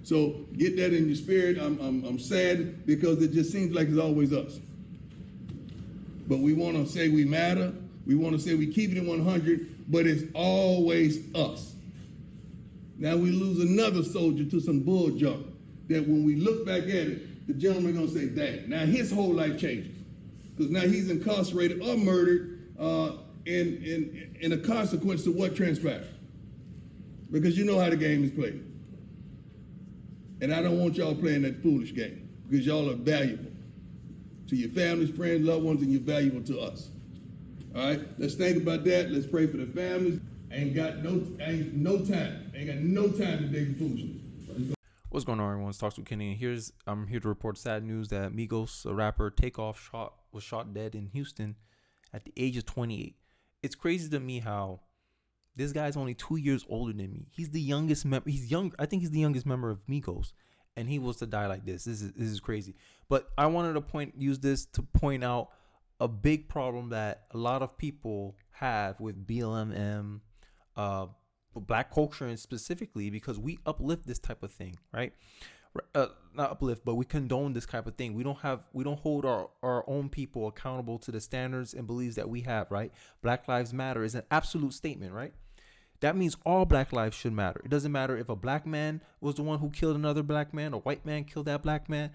So get that in your spirit. I'm sad because it just seems like it's always us. But we want to say we matter. We want to say we keep it at 100, but it's always us. Now we lose another soldier to some bull junk that when we look back at it, the gentleman going to say, dang, now his whole life changes. Because now he's incarcerated or murdered in a consequence of what transpired. Because you know how the game is played. And I don't want y'all playing that foolish game because y'all are valuable to your families, friends, loved ones, and you're valuable to us. All right, let's think about that. Let's pray for the families. Ain't got no time to dig for foolishness. What's going on, everyone? It's Talks with Kenny, and I'm here to report sad news that Migos, a rapper, Takeoff, was shot dead in Houston at the age of 28. It's crazy to me how this guy's only 2 years older than me. He's the youngest member. He's young. I think he's the youngest member of Migos, and he was to die like this. This is crazy. But I wanted to use this to point out a big problem that a lot of people have with BLM, black culture, and specifically because we uplift this type of thing, right? Not uplift, but we condone this type of thing. We don't hold our own people accountable to the standards and beliefs that we have, right? Black Lives Matter is an absolute statement, right? That means all black lives should matter. It doesn't matter if a black man was the one who killed another black man, a white man killed that black man.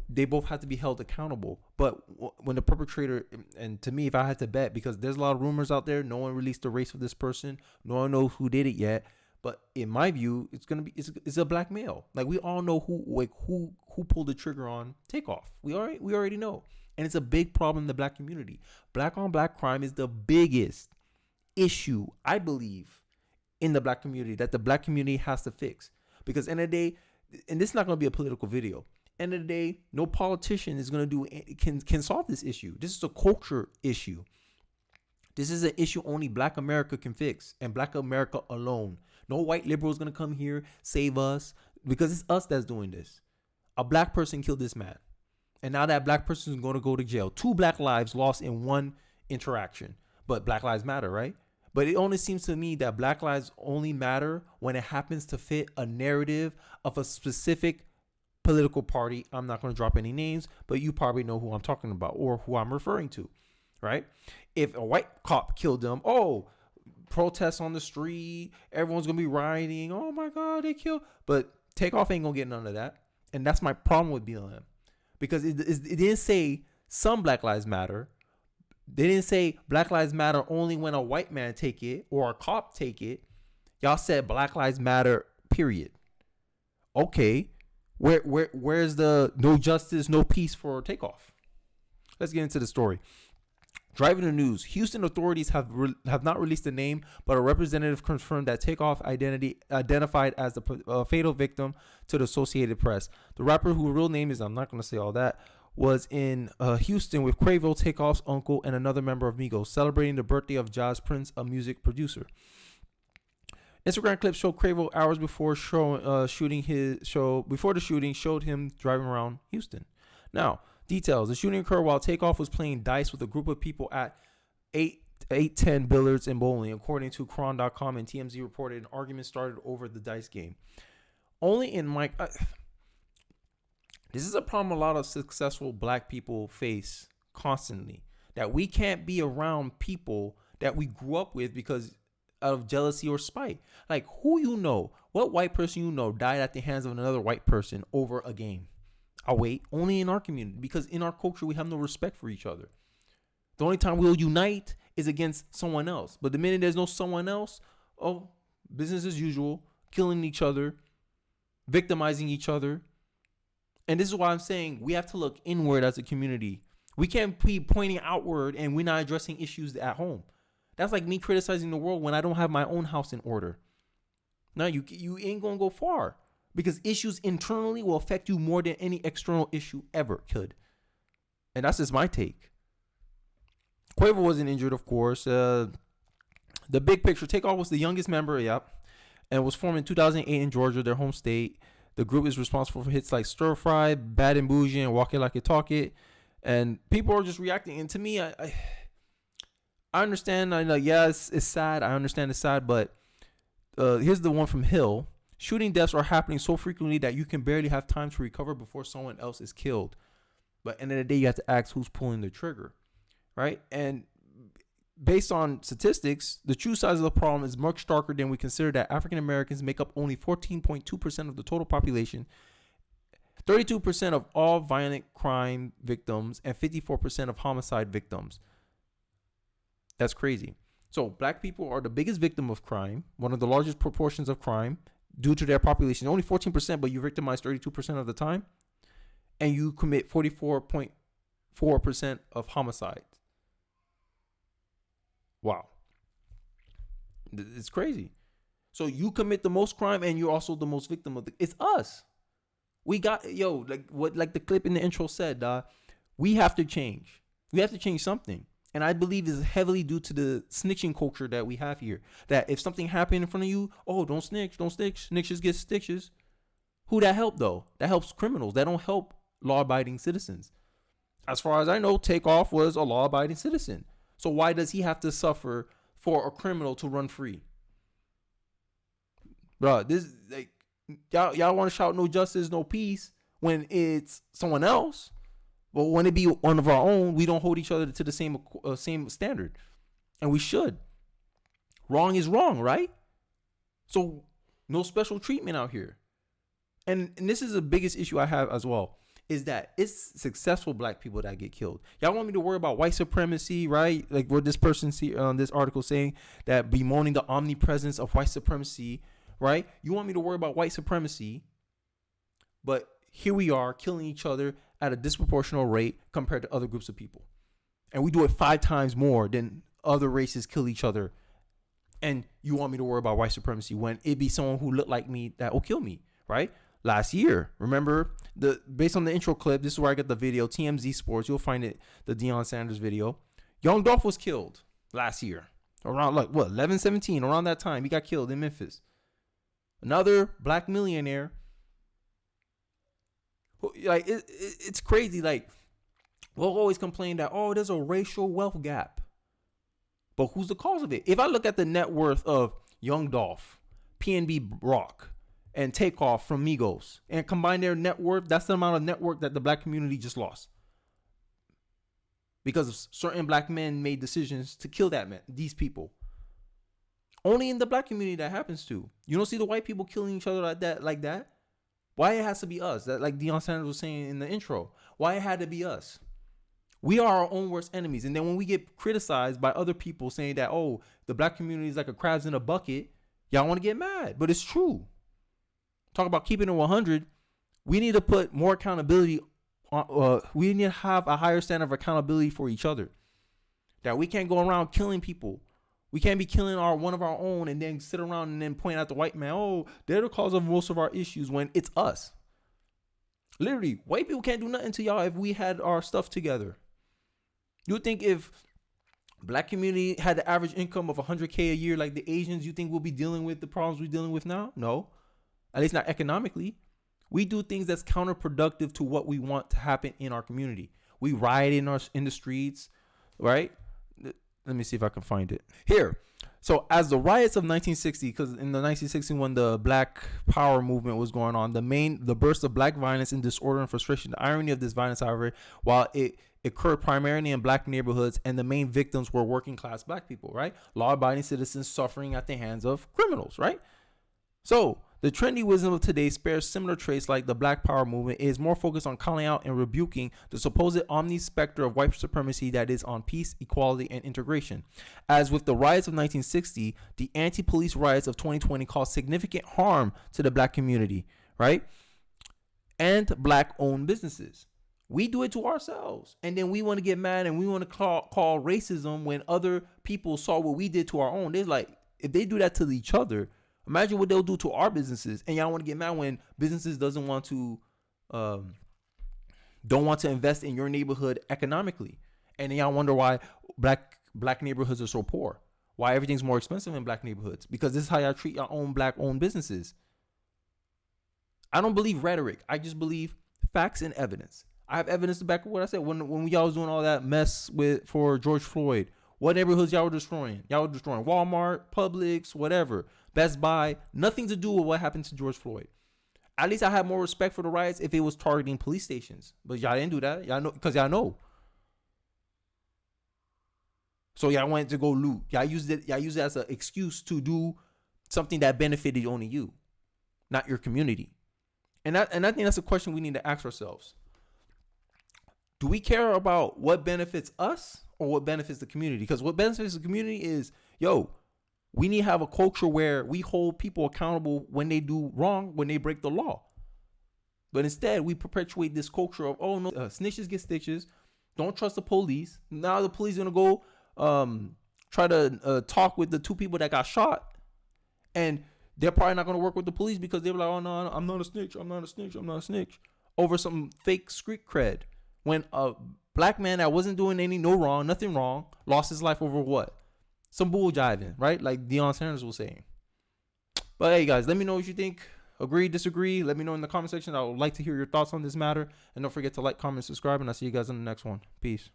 They both have to be held accountable. But when the perpetrator, and to me, if I had to bet, because there's a lot of rumors out there, no one released the race of this person, no one knows who did it yet. But in my view, it's a black male. Like, we all know who pulled the trigger on Takeoff. We already know, and it's a big problem in the black community. Black on black crime is the biggest issue, I believe, in the black community that the black community has to fix. Because end of the day, and this is not going to be a political video. End of the day, no politician is going to can solve this issue. This is a culture issue. This is an issue only Black America can fix, and Black America alone. No white liberal is going to come here, save us, because it's us that's doing this. A black person killed this man, and now that black person is going to go to jail. 2 black lives lost in one interaction, but Black Lives Matter, right? But it only seems to me that black lives only matter when it happens to fit a narrative of a specific political party. I'm not going to drop any names, but you probably know who I'm talking about or who I'm referring to, right? If a white cop killed them, protests on the street, everyone's going to be rioting. Oh my God, they killed. But Takeoff ain't going to get none of that. And that's my problem with BLM, because it didn't say some Black Lives Matter. They didn't say Black Lives Matter only when a white man take it or a cop take it. Y'all said Black Lives Matter, period. Okay. Where's the no justice, no peace for Takeoff? Let's get into the story. Driving the news. Houston authorities have not released a name, but a representative confirmed that Takeoff identified as the fatal victim to the Associated Press. The rapper, whose real name is, I'm not going to say all that, was in Houston with Quavo, Takeoff's uncle, and another member of Migos, celebrating the birthday of Jazz Prince, a music producer. Instagram clips show Quavo hours before the shooting showed him driving around Houston. Now, details. The shooting occurred while Takeoff was playing dice with a group of people at 810 Billiards and Bowling. According to Cron.com and TMZ reported, an argument started over the dice game. Only in Mike... this is a problem a lot of successful black people face constantly. That we can't be around people that we grew up with because of jealousy or spite. Like, what white person you know died at the hands of another white person over a game? I'll wait. Only in our community, because in our culture we have no respect for each other. The only time we'll unite is against someone else. But the minute there's no someone else, business as usual, killing each other, victimizing each other. And this is why I'm saying we have to look inward as a community. We can't be pointing outward and we're not addressing issues at home. That's like me criticizing the world when I don't have my own house in order. Now, you ain't going to go far, because issues internally will affect you more than any external issue ever could. And that's just my take. Quavo wasn't injured, of course. The big picture, Takeoff was the youngest member, and was formed in 2008 in Georgia, their home state. The group is responsible for hits like Stir Fry, Bad and Bougie, and Walk It Like You Talk It. And people are just reacting. And to me, I understand. I know, it's sad. I understand it's sad. But here's the one from Hill. Shooting deaths are happening so frequently that you can barely have time to recover before someone else is killed. But at the end of the day, you have to ask who's pulling the trigger, right? And based on statistics, the true size of the problem is much darker than we consider that African Americans make up only 14.2% of the total population, 32% of all violent crime victims, and 54% of homicide victims. That's crazy. So black people are the biggest victim of crime, one of the largest proportions of crime due to their population. Only 14%, but you victimize 32% of the time. And you commit 44.4% of homicides. Wow. It's crazy. So you commit the most crime and you're also the most victim of it's us. We got, like the clip in the intro said, we have to change. We have to change something. And I believe it's heavily due to the snitching culture that we have here. That if something happened in front of you, don't snitch. Snitches get stitches. Who that help though? That helps criminals. That don't help law-abiding citizens. As far as I know, Takeoff was a law-abiding citizen. So why does he have to suffer for a criminal to run free? Bro, this like y'all want to shout no justice, no peace when it's someone else. But when it be one of our own, we don't hold each other to the same standard. And we should. Wrong is wrong, right? So no special treatment out here. And this is the biggest issue I have as well, is that it's successful black people that get killed. Y'all want me to worry about white supremacy, right? Like what this person this article saying, that bemoaning the omnipresence of white supremacy, right? You want me to worry about white supremacy, but here we are killing each other at a disproportional rate compared to other groups of people. And we do it 5 times more than other races kill each other. And you want me to worry about white supremacy when it be someone who look like me that will kill me, right? Last year, remember, based on the intro clip, this is where I got the video, TMZ Sports, you'll find it, the Deion Sanders video. Young Dolph was killed last year, around 11-17, around that time, he got killed in Memphis. Another black millionaire. Like, it's crazy. Like, we'll always complain that, there's a racial wealth gap. But who's the cause of it? If I look at the net worth of Young Dolph, PNB Rock, and Takeoff from Migos, and combine their net worth, that's the amount of net worth that the black community just lost. Because certain black men made decisions to kill these people. Only in the black community that happens to. You don't see the white people killing each other like that. Why it has to be us? That, like Deion Sanders was saying in the intro. Why it had to be us? We are our own worst enemies. And then when we get criticized by other people saying that, the black community is like a crabs in a bucket, y'all want to get mad. But it's true. Talk about keeping it 100. We need to put more accountability on, we need to have a higher standard of accountability for each other. That we can't go around killing people. We can't be killing one of our own and then sit around and then point out the white man, they're the cause of most of our issues, when it's us. Literally, white people can't do nothing to y'all if we had our stuff together. You would think if black community had the average income of $100K a year like the Asians, you think we'll be dealing with the problems we're dealing with now? No. At least not economically. We do things that's counterproductive to what we want to happen in our community. We riot in the streets, right? Let me see if I can find it here. So as the riots of 1960, because in the 1960 when the Black Power movement was going on, the burst of black violence and disorder and frustration. The irony of this violence, however, while it occurred primarily in black neighborhoods, and the main victims were working class black people, right? Law-abiding citizens suffering at the hands of criminals, right? So the trendy wisdom of today spares similar traits like the Black Power movement. Is more focused on calling out and rebuking the supposed omni-specter of white supremacy that is on peace, equality, and integration. As with the riots of 1960, the anti-police riots of 2020 caused significant harm to the black community, right? And black-owned businesses. We do it to ourselves. And then we want to get mad and we want to call racism when other people saw what we did to our own. They're like, if they do that to each other, imagine what they'll do to our businesses. And y'all want to get mad when businesses don't want to invest in your neighborhood economically. And then y'all wonder why black neighborhoods are so poor. Why everything's more expensive in black neighborhoods. Because this is how y'all treat your own black-owned businesses. I don't believe rhetoric. I just believe facts and evidence. I have evidence to back up what I said. When y'all was doing all that mess for George Floyd, What neighborhoods y'all were destroying? Y'all were destroying Walmart, Publix, whatever, Best Buy. Nothing to do with what happened to George Floyd. At least I had more respect for the riots if it was targeting police stations. But y'all didn't do that. Y'all know, because y'all know. So y'all wanted to go loot. Y'all used it as an excuse to do something that benefited only you, not your community. And I think that's a question we need to ask ourselves. Do we care about what benefits us or what benefits the community? Because what benefits the community is, we need to have a culture where we hold people accountable when they do wrong, when they break the law. But instead, we perpetuate this culture of, oh no, snitches get stitches. Don't trust the police. Now the police going to go try to talk with the two people that got shot. And they're probably not going to work with the police because they were like, oh no, I'm not a snitch. I'm not a snitch. I'm not a snitch. Over some fake street cred. When a black man that wasn't doing nothing wrong, lost his life over what? Some bull jiving, right? Like Deion Sanders was saying. But hey, guys, let me know what you think. Agree, disagree. Let me know in the comment section. I would like to hear your thoughts on this matter. And don't forget to like, comment, subscribe. And I'll see you guys in the next one. Peace.